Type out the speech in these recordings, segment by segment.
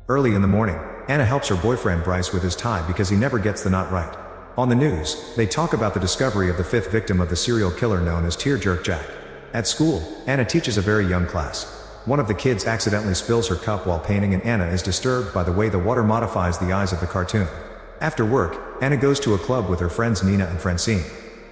Early in the morning, Anna helps her boyfriend Bryce with his tie because he never gets the knot right. On the news, they talk about the discovery of the fifth victim of the serial killer known as Tearjerk Jack. At school, Anna teaches a very young class. One of the kids accidentally spills her cup while painting and Anna is disturbed by the way the water modifies the eyes of the cartoon. After work, Anna goes to a club with her friends Nina and Francine.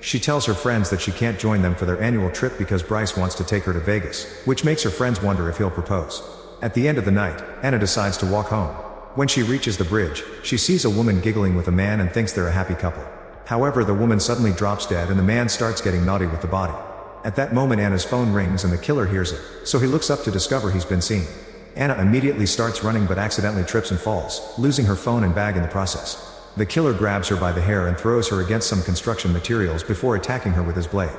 She tells her friends that she can't join them for their annual trip because Bryce wants to take her to Vegas, which makes her friends wonder if he'll propose. At the end of the night, Anna decides to walk home. When she reaches the bridge, she sees a woman giggling with a man and thinks they're a happy couple. However, the woman suddenly drops dead and the man starts getting naughty with the body. At that moment Anna's phone rings and the killer hears it, so he looks up to discover he's been seen. Anna immediately starts running but accidentally trips and falls, losing her phone and bag in the process. The killer grabs her by the hair and throws her against some construction materials before attacking her with his blade.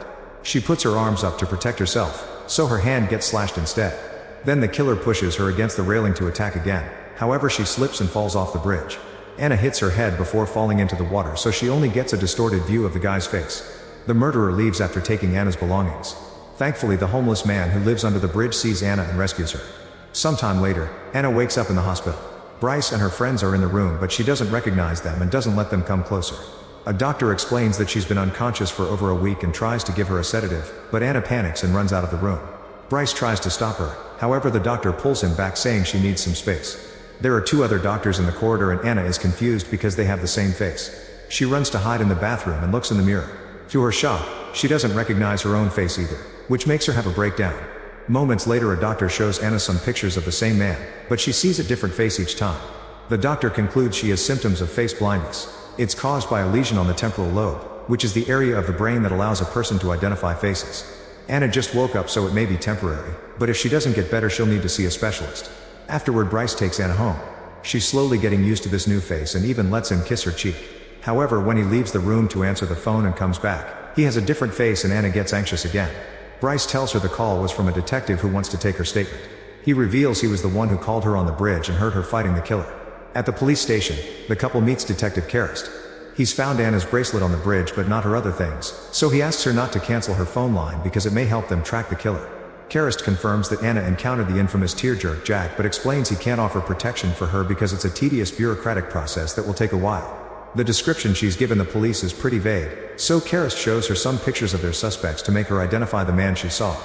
She puts her arms up to protect herself, so her hand gets slashed instead. Then the killer pushes her against the railing to attack again, however she slips and falls off the bridge. Anna hits her head before falling into the water so she only gets a distorted view of the guy's face. The murderer leaves after taking Anna's belongings. Thankfully the homeless man who lives under the bridge sees Anna and rescues her. Sometime later, Anna wakes up in the hospital. Bryce and her friends are in the room but she doesn't recognize them and doesn't let them come closer. A doctor explains that she's been unconscious for over a week and tries to give her a sedative, but Anna panics and runs out of the room. Bryce tries to stop her, however the doctor pulls him back saying she needs some space. There are two other doctors in the corridor and Anna is confused because they have the same face. She runs to hide in the bathroom and looks in the mirror. To her shock, she doesn't recognize her own face either, which makes her have a breakdown. Moments later a doctor shows Anna some pictures of the same man, but she sees a different face each time. The doctor concludes she has symptoms of face blindness. It's caused by a lesion on the temporal lobe, which is the area of the brain that allows a person to identify faces. Anna just woke up so it may be temporary, but if she doesn't get better she'll need to see a specialist. Afterward Bryce takes Anna home. She's slowly getting used to this new face and even lets him kiss her cheek. However, when he leaves the room to answer the phone and comes back, he has a different face and Anna gets anxious again. Bryce tells her the call was from a detective who wants to take her statement. He reveals he was the one who called her on the bridge and heard her fighting the killer. At the police station, the couple meets Detective Karist. He's found Anna's bracelet on the bridge but not her other things, so he asks her not to cancel her phone line because it may help them track the killer. Karist confirms that Anna encountered the infamous Tearjerk Jack but explains he can't offer protection for her because it's a tedious bureaucratic process that will take a while. The description she's given the police is pretty vague, so Karist shows her some pictures of their suspects to make her identify the man she saw.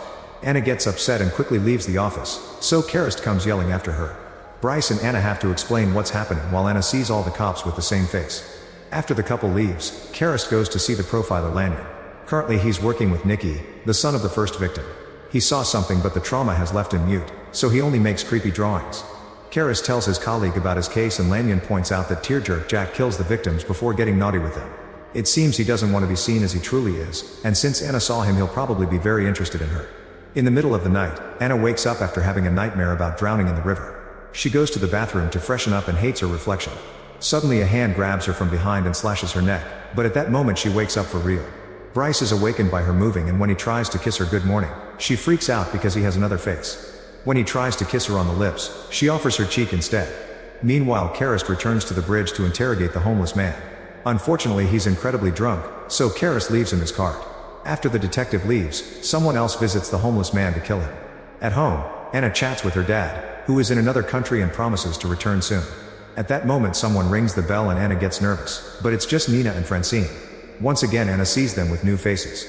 Anna gets upset and quickly leaves the office, so Karist comes yelling after her. Bryce and Anna have to explain what's happening while Anna sees all the cops with the same face. After the couple leaves, Karist goes to see the profiler Lanyon. Currently he's working with Nikki, the son of the first victim. He saw something but the trauma has left him mute, so he only makes creepy drawings. Karist tells his colleague about his case and Lanyon points out that Tearjerk Jack kills the victims before getting naughty with them. It seems he doesn't want to be seen as he truly is, and since Anna saw him he'll probably be very interested in her. In the middle of the night, Anna wakes up after having a nightmare about drowning in the river. She goes to the bathroom to freshen up and hates her reflection. Suddenly a hand grabs her from behind and slashes her neck, but at that moment she wakes up for real. Bryce is awakened by her moving and when he tries to kiss her good morning, she freaks out because he has another face. When he tries to kiss her on the lips, she offers her cheek instead. Meanwhile Karist returns to the bridge to interrogate the homeless man. Unfortunately he's incredibly drunk, so Karist leaves him his card. After the detective leaves, someone else visits the homeless man to kill him. At home, Anna chats with her dad, who is in another country and promises to return soon. At that moment someone rings the bell and Anna gets nervous, but it's just Nina and Francine. Once again Anna sees them with new faces.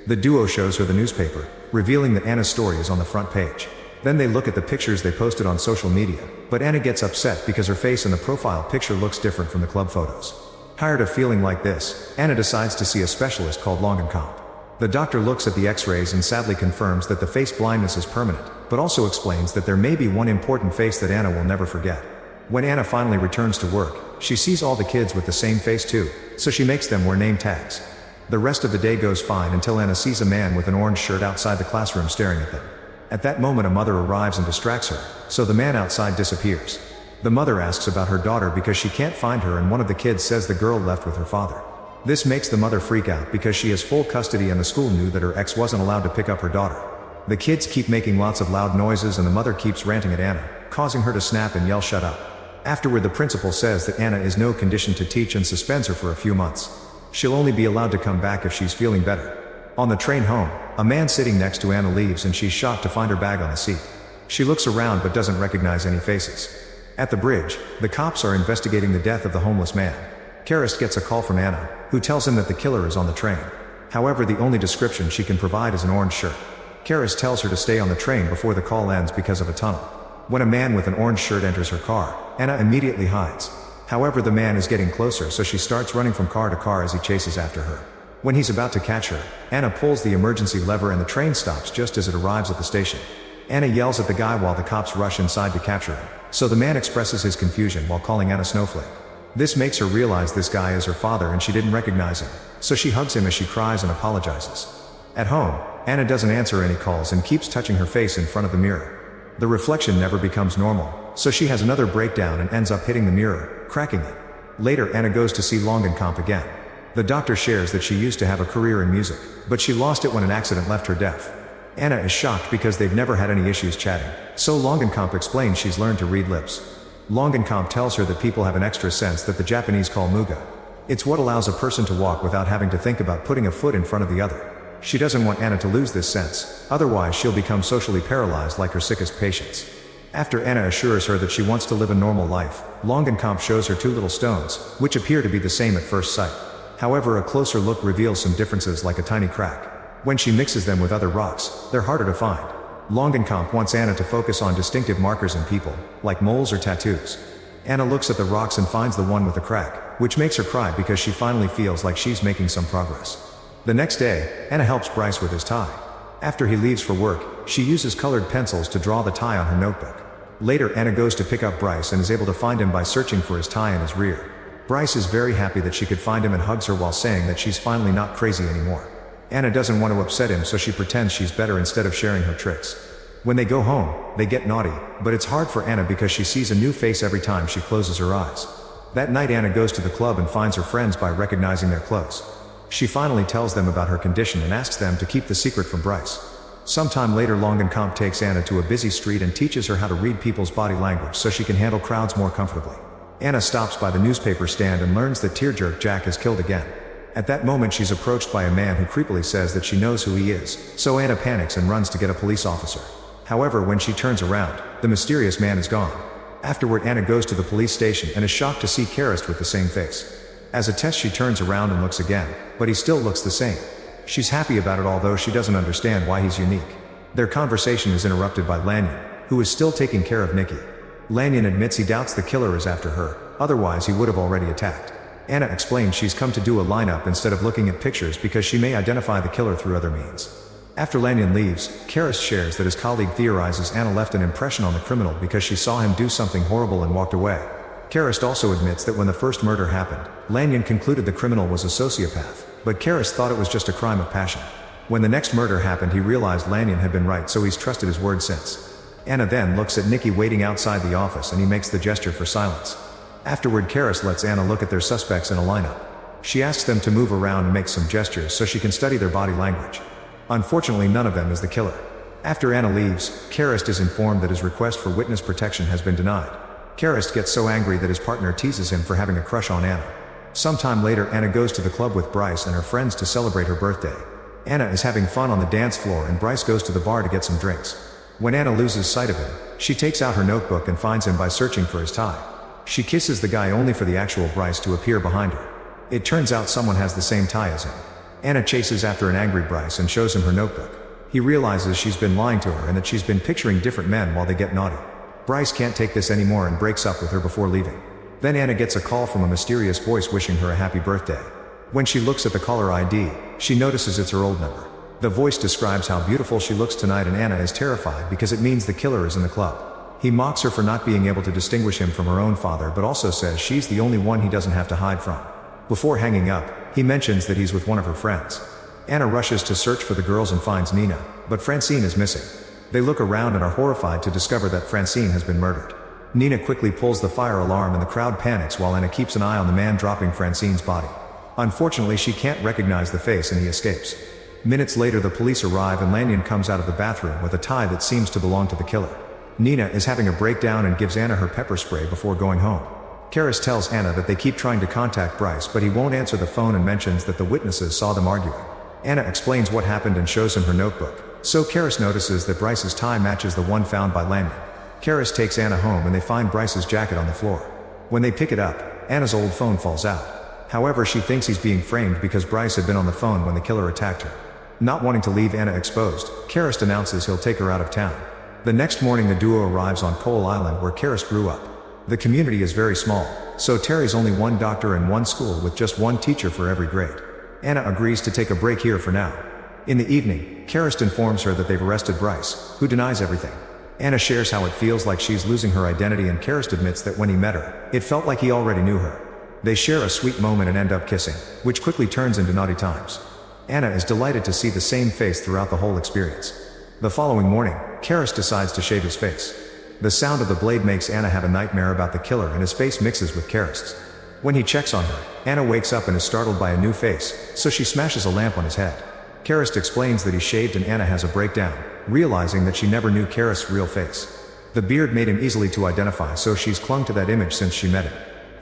The duo shows her the newspaper, revealing that Anna's story is on the front page. Then they look at the pictures they posted on social media, but Anna gets upset because her face in the profile picture looks different from the club photos. Tired of feeling like this, Anna decides to see a specialist called Longencamp. The doctor looks at the x-rays and sadly confirms that the face blindness is permanent, but also explains that there may be one important face that Anna will never forget. When Anna finally returns to work, she sees all the kids with the same face too, so she makes them wear name tags. The rest of the day goes fine until Anna sees a man with an orange shirt outside the classroom staring at them. At that moment a mother arrives and distracts her, so the man outside disappears. The mother asks about her daughter because she can't find her and one of the kids says the girl left with her father. This makes the mother freak out because she has full custody and the school knew that her ex wasn't allowed to pick up her daughter. The kids keep making lots of loud noises and the mother keeps ranting at Anna, causing her to snap and yell shut up. Afterward the principal says that Anna is no condition to teach and suspends her for a few months. She'll only be allowed to come back if she's feeling better. On the train home, a man sitting next to Anna leaves and she's shocked to find her bag on the seat. She looks around but doesn't recognize any faces. At the bridge, the cops are investigating the death of the homeless man. Karist gets a call from Anna, who tells him that the killer is on the train. However, the only description she can provide is an orange shirt. Karist tells her to stay on the train before the call ends because of a tunnel. When a man with an orange shirt enters her car, Anna immediately hides. However, the man is getting closer, so she starts running from car to car as he chases after her. When he's about to catch her, Anna pulls the emergency lever and the train stops just as it arrives at the station. Anna yells at the guy while the cops rush inside to capture him, so the man expresses his confusion while calling Anna Snowflake. This makes her realize this guy is her father and she didn't recognize him, so she hugs him as she cries and apologizes. At home, Anna doesn't answer any calls and keeps touching her face in front of the mirror. The reflection never becomes normal, so she has another breakdown and ends up hitting the mirror, cracking it. Later, Anna goes to see Longenkamp again. The doctor shares that she used to have a career in music, but she lost it when an accident left her deaf. Anna is shocked because they've never had any issues chatting, so Longenkamp explains she's learned to read lips. Longenkamp tells her that people have an extra sense that the Japanese call muga. It's what allows a person to walk without having to think about putting a foot in front of the other. She doesn't want Anna to lose this sense, otherwise she'll become socially paralyzed like her sickest patients. After Anna assures her that she wants to live a normal life, Longenkamp shows her 2 little stones, which appear to be the same at first sight. However, a closer look reveals some differences, like a tiny crack. When she mixes them with other rocks, they're harder to find. Longenkamp wants Anna to focus on distinctive markers in people, like moles or tattoos. Anna looks at the rocks and finds the one with the crack, which makes her cry because she finally feels like she's making some progress. The next day, Anna helps Bryce with his tie. After he leaves for work, she uses colored pencils to draw the tie on her notebook. Later, Anna goes to pick up Bryce and is able to find him by searching for his tie in his rear. Bryce is very happy that she could find him and hugs her while saying that she's finally not crazy anymore. Anna doesn't want to upset him, so she pretends she's better instead of sharing her tricks. When they go home, they get naughty, but it's hard for Anna because she sees a new face every time she closes her eyes. That night, Anna goes to the club and finds her friends by recognizing their clothes. She finally tells them about her condition and asks them to keep the secret from Bryce. Sometime later, Longenkamp takes Anna to a busy street and teaches her how to read people's body language so she can handle crowds more comfortably. Anna stops by the newspaper stand and learns that Tearjerk Jack is killed again. At that moment, she's approached by a man who creepily says that she knows who he is, so Anna panics and runs to get a police officer. However, when she turns around, the mysterious man is gone. Afterward, Anna goes to the police station and is shocked to see Karist with the same face. As a test, she turns around and looks again, but he still looks the same. She's happy about it, although she doesn't understand why he's unique. Their conversation is interrupted by Lanyon, who is still taking care of Nikki. Lanyon admits he doubts the killer is after her, otherwise he would have already attacked. Anna explains she's come to do a lineup instead of looking at pictures because she may identify the killer through other means. After Lanyon leaves, Karist shares that his colleague theorizes Anna left an impression on the criminal because she saw him do something horrible and walked away. Karist also admits that when the first murder happened, Lanyon concluded the criminal was a sociopath, but Karist thought it was just a crime of passion. When the next murder happened, he realized Lanyon had been right, so he's trusted his word since. Anna then looks at Nikki waiting outside the office and he makes the gesture for silence. Afterward, Karist lets Anna look at their suspects in a lineup. She asks them to move around and make some gestures so she can study their body language. Unfortunately, none of them is the killer. After Anna leaves, Karist is informed that his request for witness protection has been denied. Karist gets so angry that his partner teases him for having a crush on Anna. Sometime later, Anna goes to the club with Bryce and her friends to celebrate her birthday. Anna is having fun on the dance floor and Bryce goes to the bar to get some drinks. When Anna loses sight of him, she takes out her notebook and finds him by searching for his tie. She kisses the guy only for the actual Bryce to appear behind her. It turns out someone has the same tie as him. Anna chases after an angry Bryce and shows him her notebook. He realizes she's been lying to her and that she's been picturing different men while they get naughty. Bryce can't take this anymore and breaks up with her before leaving. Then Anna gets a call from a mysterious voice wishing her a happy birthday. When she looks at the caller ID, she notices it's her old number. The voice describes how beautiful she looks tonight and Anna is terrified because it means the killer is in the club. He mocks her for not being able to distinguish him from her own father, but also says she's the only one he doesn't have to hide from. Before hanging up, he mentions that he's with one of her friends. Anna rushes to search for the girls and finds Nina, but Francine is missing. They look around and are horrified to discover that Francine has been murdered. Nina quickly pulls the fire alarm and the crowd panics while Anna keeps an eye on the man dropping Francine's body. Unfortunately, she can't recognize the face and he escapes. Minutes later, the police arrive and Lanyon comes out of the bathroom with a tie that seems to belong to the killer. Nina is having a breakdown and gives Anna her pepper spray before going home. Karist tells Anna that they keep trying to contact Bryce, but he won't answer the phone and mentions that the witnesses saw them arguing. Anna explains what happened and shows him her notebook, so Karist notices that Bryce's tie matches the one found by Lanyon. Karis takes Anna home and they find Bryce's jacket on the floor. When they pick it up, Anna's old phone falls out. However, she thinks he's being framed because Bryce had been on the phone when the killer attacked her. Not wanting to leave Anna exposed, Karis announces he'll take her out of town. The next morning the duo arrives on Coal Island where Karis grew up. The community is very small, so Terry's only one doctor and one school with just one teacher for every grade. Anna agrees to take a break here for now. In the evening, Karis informs her that they've arrested Bryce, who denies everything. Anna shares how it feels like she's losing her identity and Karis admits that when he met her, it felt like he already knew her. They share a sweet moment and end up kissing, which quickly turns into naughty times. Anna is delighted to see the same face throughout the whole experience. The following morning, Karis decides to shave his face. The sound of the blade makes Anna have a nightmare about the killer and his face mixes with Karis's. When he checks on her, Anna wakes up and is startled by a new face, so she smashes a lamp on his head. Karis explains that he shaved and Anna has a breakdown, realizing that she never knew Karis' real face. The beard made him easily to identify, so she's clung to that image since she met him.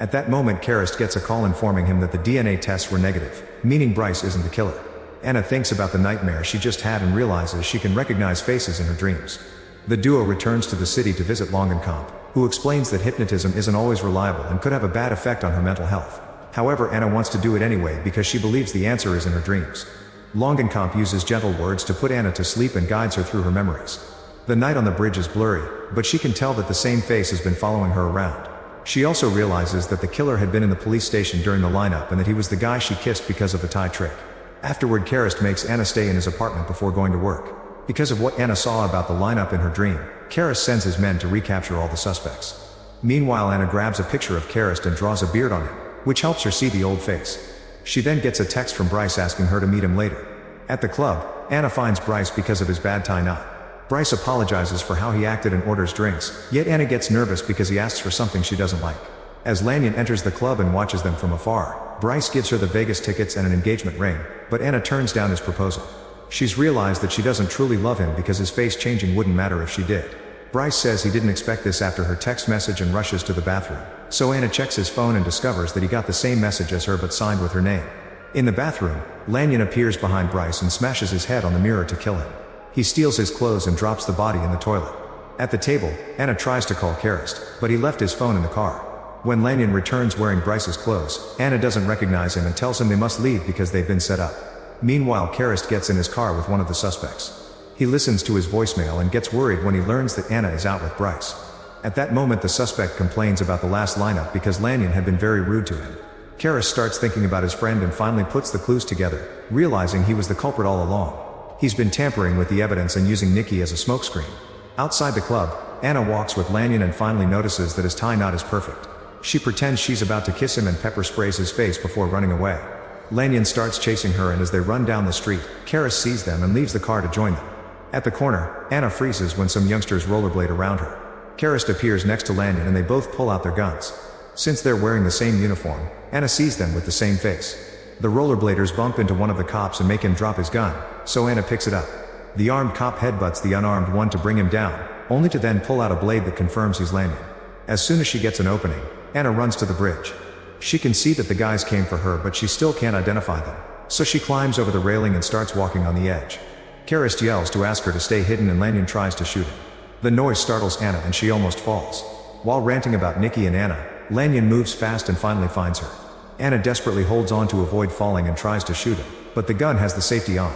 At that moment Karis gets a call informing him that the DNA tests were negative, meaning Bryce isn't the killer. Anna thinks about the nightmare she just had and realizes she can recognize faces in her dreams. The duo returns to the city to visit Longencamp, who explains that hypnotism isn't always reliable and could have a bad effect on her mental health. However, Anna wants to do it anyway because she believes the answer is in her dreams. Longencamp uses gentle words to put Anna to sleep and guides her through her memories. The night on the bridge is blurry, but she can tell that the same face has been following her around. She also realizes that the killer had been in the police station during the lineup and that he was the guy she kissed because of the tie trick. Afterward, Karis makes Anna stay in his apartment before going to work. Because of what Anna saw about the lineup in her dream, Karis sends his men to recapture all the suspects. Meanwhile, Anna grabs a picture of Karis and draws a beard on him, which helps her see the old face. She then gets a text from Bryce asking her to meet him later. At the club, Anna finds Bryce because of his bad tie knot. Bryce apologizes for how he acted and orders drinks, yet Anna gets nervous because he asks for something she doesn't like. As Lanyon enters the club and watches them from afar, Bryce gives her the Vegas tickets and an engagement ring, but Anna turns down his proposal. She's realized that she doesn't truly love him because his face changing wouldn't matter if she did. Bryce says he didn't expect this after her text message and rushes to the bathroom. So Anna checks his phone and discovers that he got the same message as her but signed with her name. In the bathroom, Lanyon appears behind Bryce and smashes his head on the mirror to kill him. He steals his clothes and drops the body in the toilet. At the table, Anna tries to call Karis, but he left his phone in the car. When Lanyon returns wearing Bryce's clothes, Anna doesn't recognize him and tells him they must leave because they've been set up. Meanwhile, Karis gets in his car with one of the suspects. He listens to his voicemail and gets worried when he learns that Anna is out with Bryce. At that moment, the suspect complains about the last lineup because Lanyon had been very rude to him. Karis starts thinking about his friend and finally puts the clues together, realizing he was the culprit all along. He's been tampering with the evidence and using Nikki as a smokescreen. Outside the club, Anna walks with Lanyon and finally notices that his tie knot is perfect. She pretends she's about to kiss him and pepper sprays his face before running away. Lanyon starts chasing her, and as they run down the street, Karis sees them and leaves the car to join them. At the corner, Anna freezes when some youngsters rollerblade around her. Karis appears next to Lanyon and they both pull out their guns. Since they're wearing the same uniform, Anna sees them with the same face. The rollerbladers bump into one of the cops and make him drop his gun, so Anna picks it up. The armed cop headbutts the unarmed one to bring him down, only to then pull out a blade that confirms he's Lanyon. As soon as she gets an opening, Anna runs to the bridge. She can see that the guys came for her, but she still can't identify them, so she climbs over the railing and starts walking on the edge. Karis yells to ask her to stay hidden and Lanyon tries to shoot him. The noise startles Anna and she almost falls. While ranting about Nikki and Anna, Lanyon moves fast and finally finds her. Anna desperately holds on to avoid falling and tries to shoot him, but the gun has the safety on.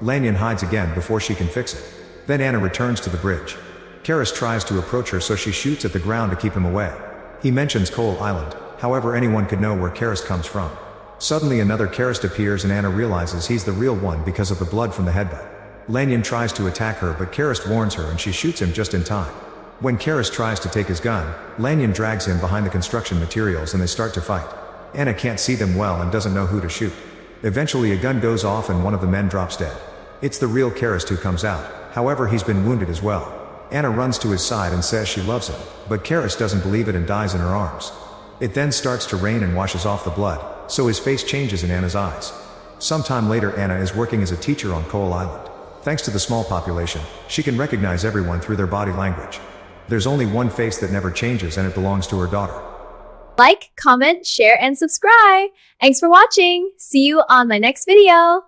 Lanyon hides again before she can fix it. Then Anna returns to the bridge. Karis tries to approach her, so she shoots at the ground to keep him away. He mentions Coal Island, however anyone could know where Karis comes from. Suddenly another Karis appears and Anna realizes he's the real one because of the blood from the headbutt. Lanyon tries to attack her, but Karis warns her and she shoots him just in time. When Karis tries to take his gun, Lanyon drags him behind the construction materials and they start to fight. Anna can't see them well and doesn't know who to shoot. Eventually a gun goes off and one of the men drops dead. It's the real Karis who comes out, however he's been wounded as well. Anna runs to his side and says she loves him, but Karis doesn't believe it and dies in her arms. It then starts to rain and washes off the blood, so his face changes in Anna's eyes. Sometime later, Anna is working as a teacher on Coal Island. Thanks to the small population, she can recognize everyone through their body language. There's only one face that never changes and it belongs to her daughter. Like, comment, share, and subscribe. Thanks for watching. See you on my next video.